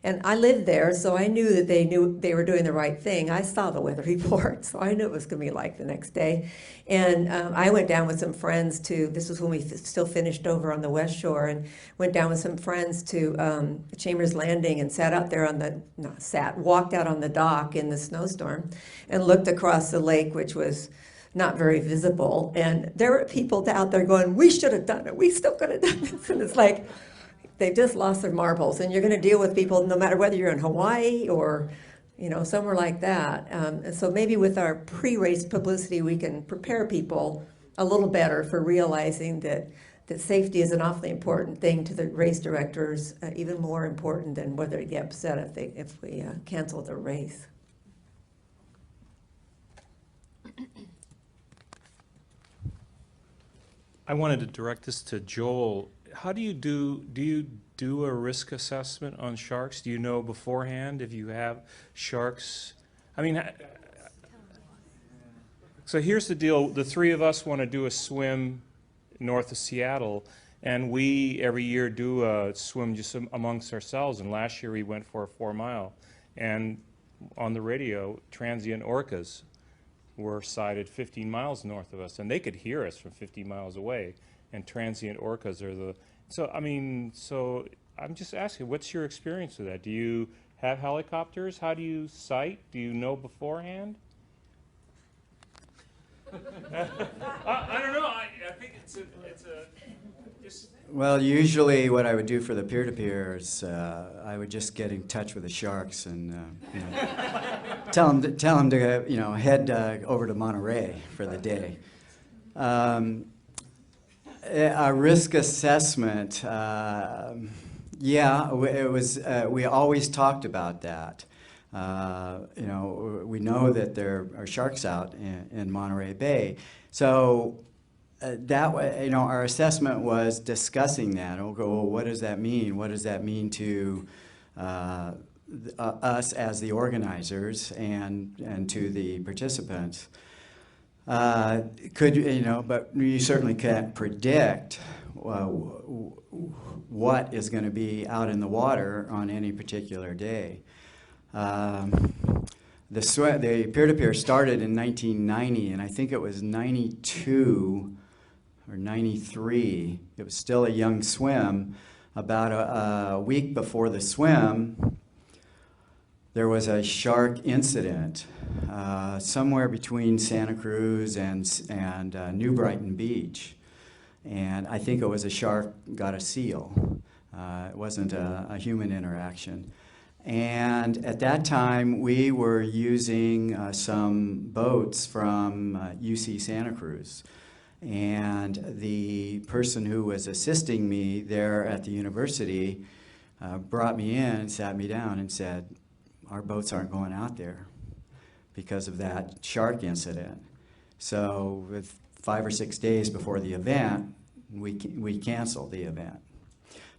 And I lived there, so I knew that they were doing the right thing. I saw the weather report, so I knew it was going to be like the next day. And I went down with some friends this was when we still finished over on the West Shore, and went down with some friends to Chambers Landing and sat out there walked out on the dock in the snowstorm and looked across the lake, which was not very visible. And there were people out there going, we should have done it. We still could have done this. And it's like, they've just lost their marbles. And you're going to deal with people no matter whether you're in Hawaii or, somewhere like that. And so maybe with our pre-race publicity, we can prepare people a little better for realizing that safety is an awfully important thing to the race directors, even more important than whether they get upset if we cancel the race. I wanted to direct this to Joel. How do you do a risk assessment on sharks? Do you know beforehand if you have sharks? I mean, so here's the deal. The three of us want to do a swim north of Seattle, and we every year do a swim just amongst ourselves. And last year we went for a 4-mile, and on the radio, transient orcas were sighted 15 miles north of us, and they could hear us from 50 miles away. And transient orcas are so I'm just asking, what's your experience with that? Do you have helicopters? How do you sight? Do you know beforehand? I don't know. I think it's just. Well, usually what I would do for the peer-to-peer is I would just get in touch with the sharks and tell them to head over to Monterey for the day. A risk assessment, it was. We always talked about that. We know that there are sharks out in Monterey Bay, so that way, our assessment was discussing that. We'll go, well, what does that mean? What does that mean to us as the organizers and to the participants? But you certainly can't predict what is going to be out in the water on any particular day. The peer-to-peer started in 1990, and I think it was 92 or 93. It was still a young swim. About a week before the swim, there was a shark incident somewhere between Santa Cruz and New Brighton Beach. And I think it was a shark got a seal. It wasn't a human interaction. And at that time, we were using some boats from UC Santa Cruz. And the person who was assisting me there at the university brought me in, sat me down, and said, our boats aren't going out there because of that shark incident. So with 5 or 6 days before the event, we canceled the event.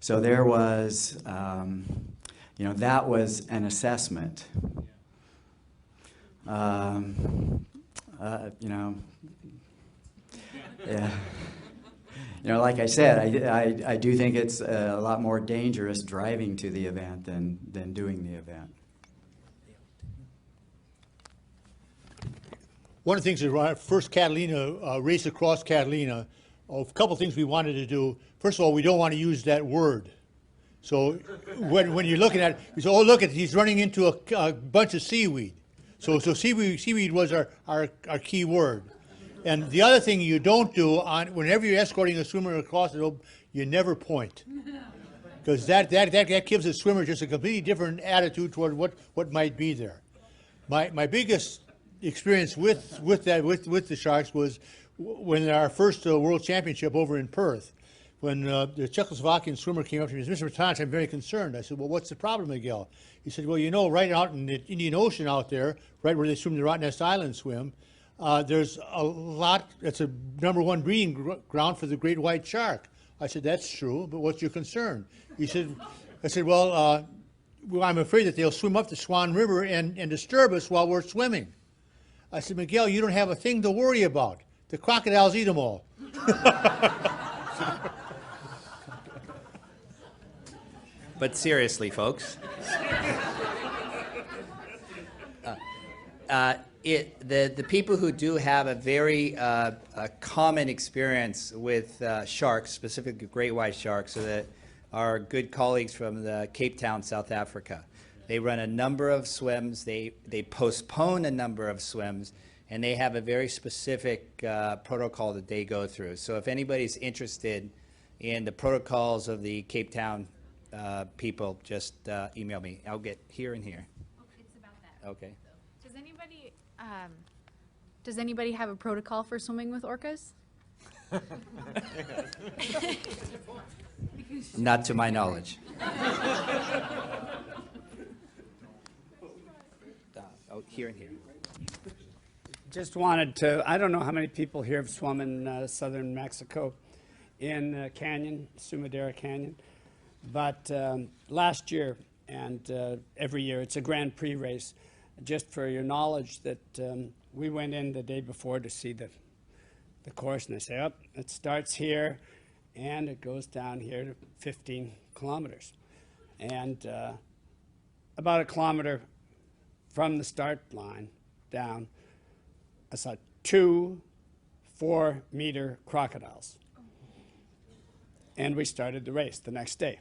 So there was, you know, that was an assessment. You know, yeah. You know, like I said, I do think it's a lot more dangerous driving to the event than doing the event. One of the things that our first Catalina, race across Catalina, a couple things we wanted to do. First of all, we don't want to use that word. So when you're looking at it, you say, oh, look, he's running into a bunch of seaweed. So seaweed was our key word. And the other thing you don't do, whenever you're escorting a swimmer across the rope, you never point. Because that gives the swimmer just a completely different attitude toward what might be there. My biggest experience with the sharks was when our first World Championship over in Perth, when the Czechoslovakian swimmer came up to me and said, Mr. Petranech, I'm very concerned. I said, well, what's the problem, Miguel? He said, well, you know, right out in the Indian Ocean out there, right where they swim the Rottnest Island swim, there's a lot, it's a #1 breeding ground for the great white shark. I said, that's true, but what's your concern? He said, I said, well, I'm afraid that they'll swim up the Swan River and disturb us while we're swimming. I said, Miguel, you don't have a thing to worry about. The crocodiles eat them all. But seriously, folks, the people who do have a very common experience with sharks, specifically great white sharks, so that our good colleagues from the Cape Town, South Africa. They run a number of swims, they postpone a number of swims, and they have a very specific protocol that they go through. So if anybody's interested in the protocols of the Cape Town people, just email me. I'll get here and here. It's about that. Okay. Does anybody have a protocol for swimming with orcas? Not to my knowledge. Oh, here and here. Just wanted to, I don't know how many people here have swum in southern Mexico in Canyon, Sumadera Canyon, but last year and every year it's a Grand Prix race. Just for your knowledge that we went in the day before to see the course, and they say, oh, it starts here and it goes down here to 15 kilometers. And about a kilometer from the start line down, I saw 2 4-meter crocodiles. And we started the race the next day.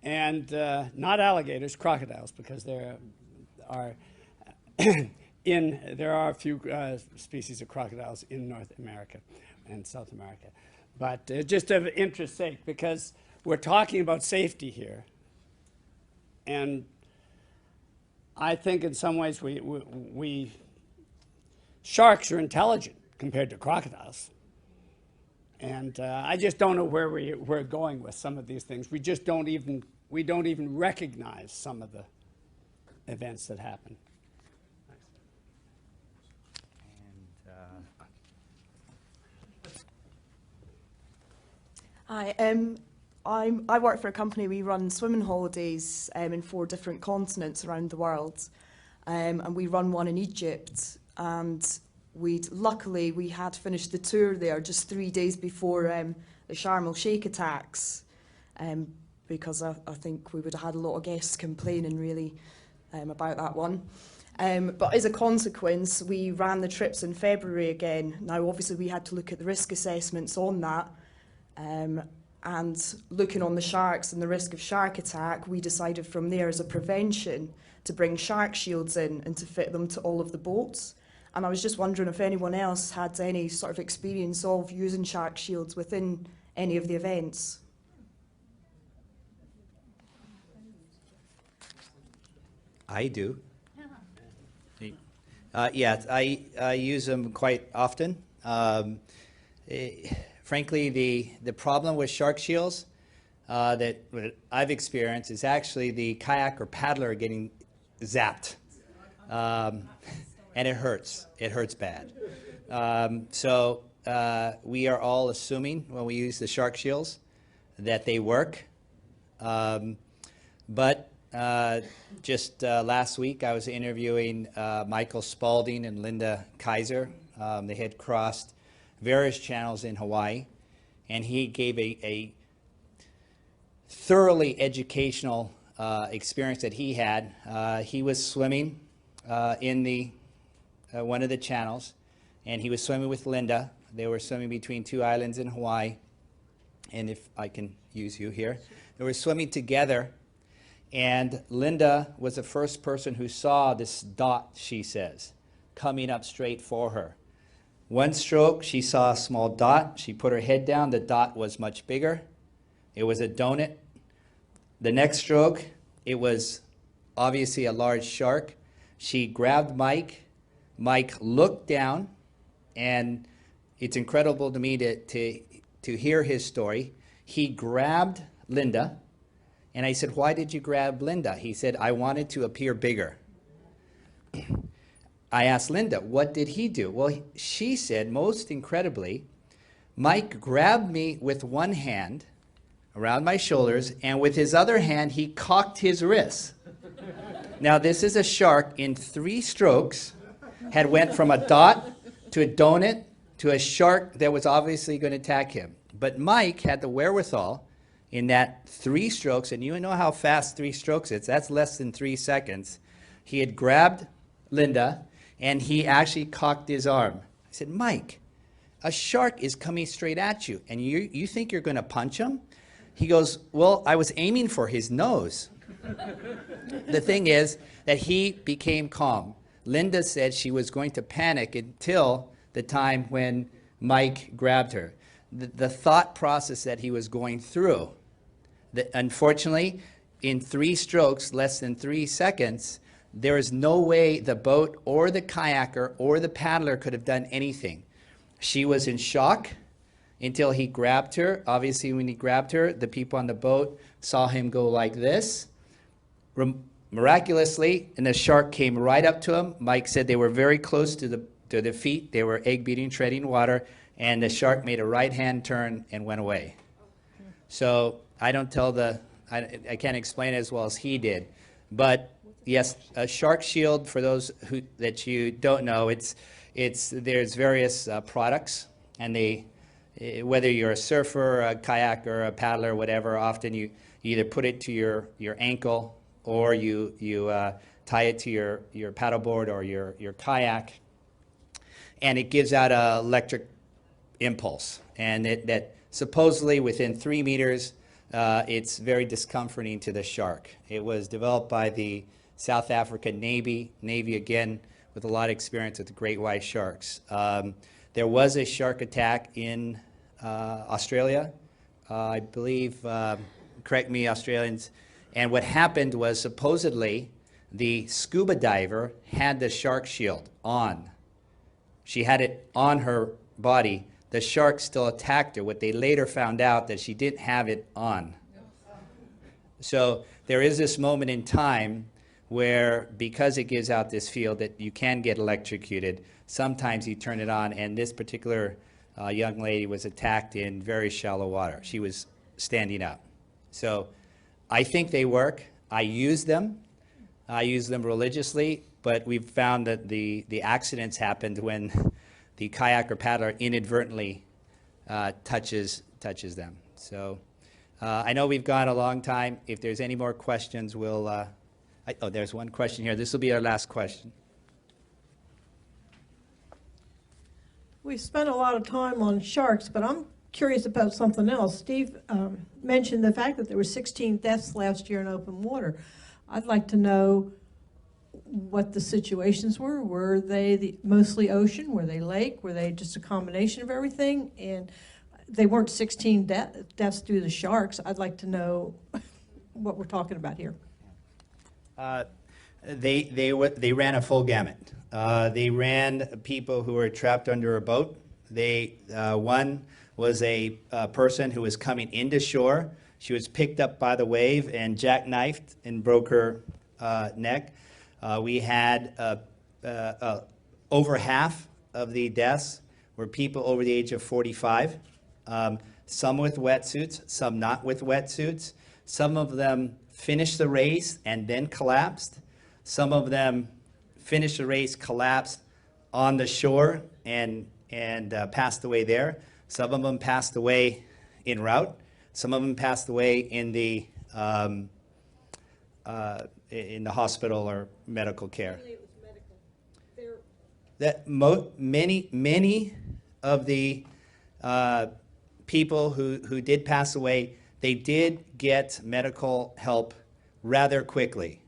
And not alligators, crocodiles, because there are a few species of crocodiles in North America and South America. But just of interest's sake, because we're talking about safety here, and I think in some ways sharks are intelligent compared to crocodiles. And I just don't know where we're going with some of these things. We don't even recognize some of the events that happen. Hi, I work for a company. We run swimming holidays in 4 different continents around the world, and we run one in Egypt. And luckily we had finished the tour there just 3 days before the Sharm el-Sheikh attacks, because I think we would have had a lot of guests complaining really about that one. But as a consequence, we ran the trips in February again. Now, obviously, we had to look at the risk assessments on that. And looking on the sharks and the risk of shark attack, we decided from there as a prevention to bring shark shields in and to fit them to all of the boats. And I was just wondering if anyone else had any sort of experience of using shark shields within any of the events. I do. Yeah, I use them quite often. Frankly, the problem with shark shields that I've experienced is actually the kayak or paddler getting zapped. And it hurts. It hurts bad. So we are all assuming when we use the shark shields that they work. But just last week I was interviewing Michael Spalding and Linda Kaiser. They had crossed various channels in Hawaii, and he gave a thoroughly educational experience that he had. He was swimming in the one of the channels, and he was swimming with Linda. They were swimming between two islands in Hawaii, and if I can use you here, they were swimming together, and Linda was the first person who saw this dot, she says, coming up straight for her. One stroke, she saw a small dot. She put her head down. The dot was much bigger. It was a donut. The next stroke, it was obviously a large shark. She grabbed Mike. Mike looked down, and it's incredible to me to hear his story. He grabbed Linda, and I said, "Why did you grab Linda?" He said, "I wanted to appear bigger." I asked Linda, what did he do? Well, she said, most incredibly, Mike grabbed me with one hand around my shoulders, and with his other hand, he cocked his wrist. Now, this is a shark in 3 strokes, had went from a dot to a donut to a shark that was obviously going to attack him. But Mike had the wherewithal in that 3 strokes, and you know how fast 3 strokes is. That's less than 3 seconds. He had grabbed Linda, and he actually cocked his arm. I said, "Mike, a shark is coming straight at you, and you think you're going to punch him?" He goes, "Well, I was aiming for his nose." The thing is that he became calm. Linda said she was going to panic until the time when Mike grabbed her. The thought process that he was going through, unfortunately, in 3 strokes, less than 3 seconds, there is no way the boat or the kayaker or the paddler could have done anything. She was in shock until he grabbed her. Obviously, when he grabbed her, the people on the boat saw him go like this. Miraculously, and the shark came right up to him. Mike said they were very close to the feet. They were egg-beating, treading water, and the shark made a right-hand turn and went away. So I don't tell I can't explain it as well as he did. But yes, a shark shield, for those that you don't know, there's various products, and whether you're a surfer, a kayaker, a paddler, whatever, often you either put it to your ankle, or you tie it to your paddleboard or your kayak, and it gives out an electric impulse, and that supposedly within 3 meters, it's very discomforting to the shark. It was developed by the South African Navy again, with a lot of experience with the great white sharks. There was a shark attack in Australia, I believe, correct me, Australians, and what happened was supposedly the scuba diver had the shark shield on. She had it on her body. The shark still attacked her. What they later found out that she didn't have it on. So there is this moment in time where, because it gives out this field that you can get electrocuted, sometimes you turn it on, and this particular young lady was attacked in very shallow water. She was standing up. So I think they work. I use them. I use them religiously, but we've found that the accidents happened when the kayak or paddler inadvertently touches them. So I know we've gone a long time. If there's any more questions, we'll... oh, there's one question here. This will be our last question. We spent a lot of time on sharks, but I'm curious about something else. Steve mentioned the fact that there were 16 deaths last year in open water. I'd like to know what the situations were. Were they mostly ocean? Were they lake? Were they just a combination of everything? And they weren't 16 deaths due to the sharks. I'd like to know what we're talking about here. They ran a full gamut. They ran people who were trapped under a boat. One was a person who was coming into shore. She was picked up by the wave and jackknifed and broke her neck. We had over half of the deaths were people over the age of 45. Some with wetsuits, some not with wetsuits. Some of them finished the race and then collapsed. Some of them finished the race, collapsed on the shore and passed away there. Some of them passed away en route. Some of them passed away in the hospital or medical care. Many of the people who did pass away, they did get medical help rather quickly.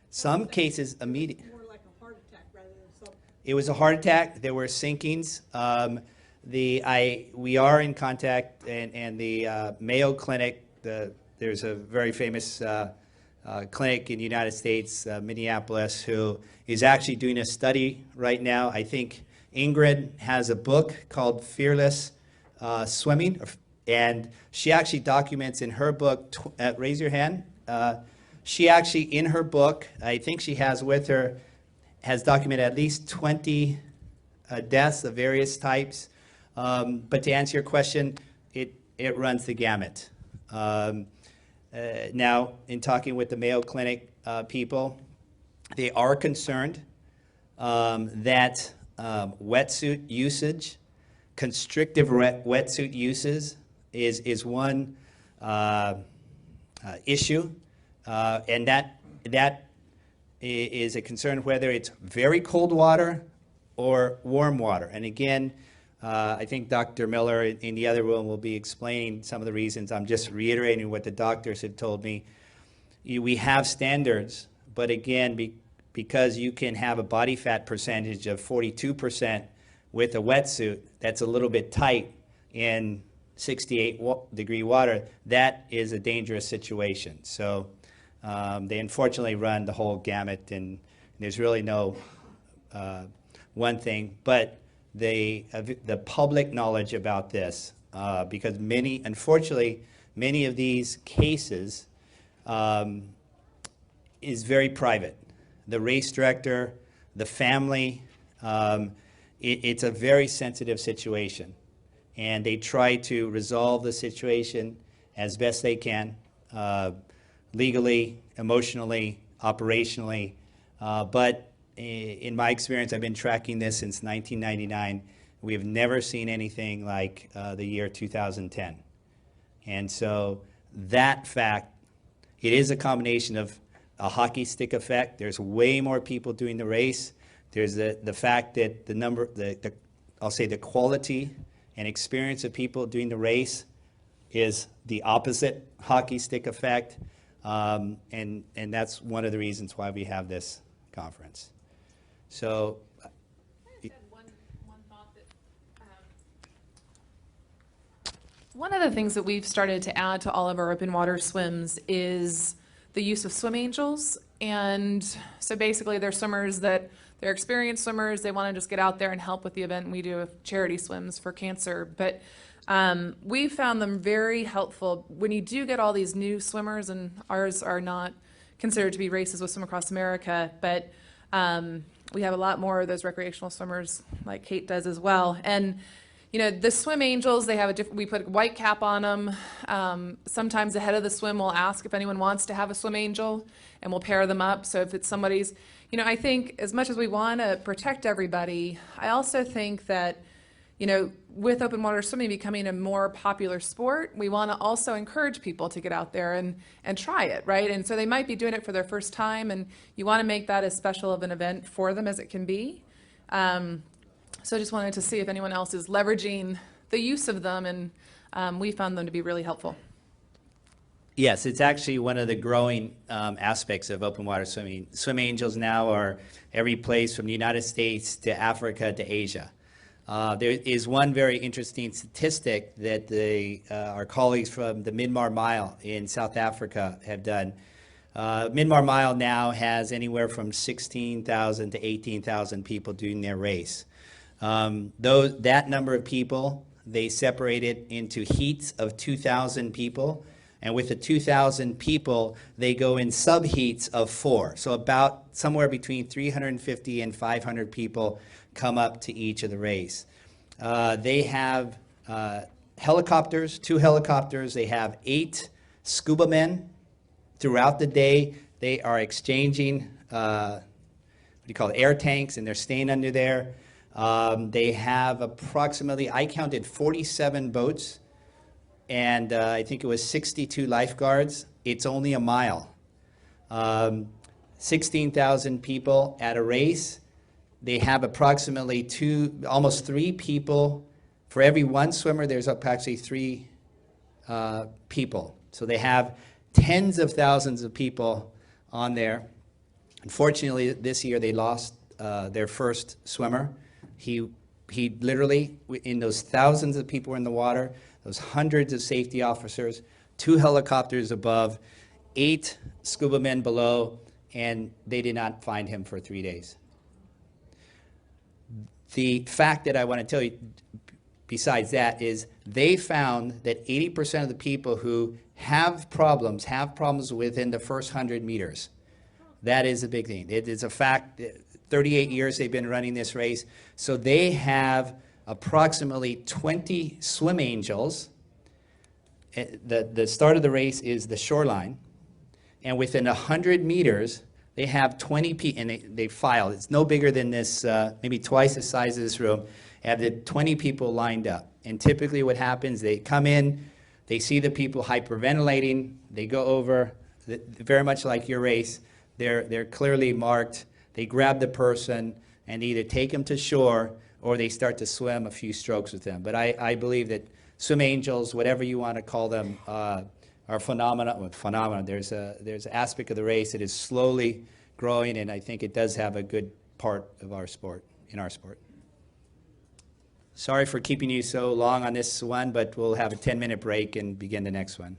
Some cases immediately. More like a heart attack rather than something. It was a heart attack. There were sinkings. We are in contact, and the Mayo Clinic. There's a very famous clinic in the United States, Minneapolis, who is actually doing a study right now. I think Ingrid has a book called Fearless Swimming, and she actually documents in her book. Raise your hand. She actually, in her book, I think she has with her, has documented at least 20 deaths of various types. But to answer your question, it runs the gamut. Now, in talking with the Mayo Clinic people, they are concerned that wetsuit usage, constrictive wetsuit usage is one issue. And that is a concern whether it's very cold water or warm water. And again, I think Dr. Miller in the other room will be explaining some of the reasons. I'm just reiterating what the doctors have told me. We have standards, but again, because you can have a body fat percentage of 42% with a wetsuit, that's a little bit tight in 68-degree water, that is a dangerous situation. So they unfortunately run the whole gamut, and there's really no one thing, but the public knowledge about this, because unfortunately, many of these cases is very private. The race director, the family, it's a very sensitive situation, and they try to resolve the situation as best they can, legally, emotionally, operationally, but in my experience, I've been tracking this since 1999. We have never seen anything like the year 2010. And so that fact, it is a combination of a hockey stick effect. There's way more people doing the race. There's the fact that I'll say the quality and experience of people doing the race is the opposite hockey stick effect. And that's one of the reasons why we have this conference. So, one of the things that we've started to add to all of our open water swims is the use of swim angels. And so basically they're swimmers they're experienced swimmers, they want to just get out there and help with the event. We do charity swims for cancer, but we found them very helpful. When you do get all these new swimmers, and ours are not considered to be races with Swim Across America, but we have a lot more of those recreational swimmers like Kate does as well. And you know, the swim angels, they have we put a white cap on them. Sometimes ahead of the swim, we'll ask if anyone wants to have a swim angel, and we'll pair them up. So if it's somebody's, you know, I think as much as we want to protect everybody, I also think that, you know, with open water swimming becoming a more popular sport, we want to also encourage people to get out there and try it, right? And so they might be doing it for their first time, and you want to make that as special of an event for them as it can be. So I just wanted to see if anyone else is leveraging the use of them, and we found them to be really helpful. Yes, it's actually one of the growing aspects of open water swimming. Swim Angels now are every place from the United States to Africa to Asia. There is one very interesting statistic that our colleagues from the Myanmar Mile in South Africa have done. Myanmar Mile now has anywhere from 16,000 to 18,000 people doing their race. That number of people, they separated into heats of 2,000 people. And with the 2,000 people, they go in sub-heats of 4. So about somewhere between 350 and 500 people come up to each of the race. They have helicopters, 2 helicopters. They have 8 scuba men. Throughout the day, they are exchanging, air tanks, and they're staying under there. They have approximately, I counted 47 boats, and I think it was 62 lifeguards. It's only a mile. 16,000 people at a race. They have approximately almost 3 people. For every 1 swimmer, there's actually 3 people. So they have tens of thousands of people on there. Unfortunately, this year they lost their first swimmer. He literally, in those thousands of people in the water, those hundreds of safety officers, 2 helicopters above, 8 scuba men below, and they did not find him for 3 days. The fact that I want to tell you, besides that, is they found that 80% of the people who have problems within the first 100 meters. That is a big thing. It is a fact. 38 years they've been running this race. So they have approximately 20 swim angels. The start of the race is the shoreline. And within 100 meters, they have 20 people, and they file. It's no bigger than this, maybe twice the size of this room. Have the 20 people lined up. And typically what happens, they come in, they see the people hyperventilating, they go over, very much like your race, they're clearly marked, they grab the person and either take them to shore or they start to swim a few strokes with them. But I believe that swim angels, whatever you want to call them, are phenomena. There's an aspect of the race that is slowly growing, and I think it does have a good part of our sport, in our sport. Sorry for keeping you so long on this one, but we'll have a 10-minute break and begin the next one.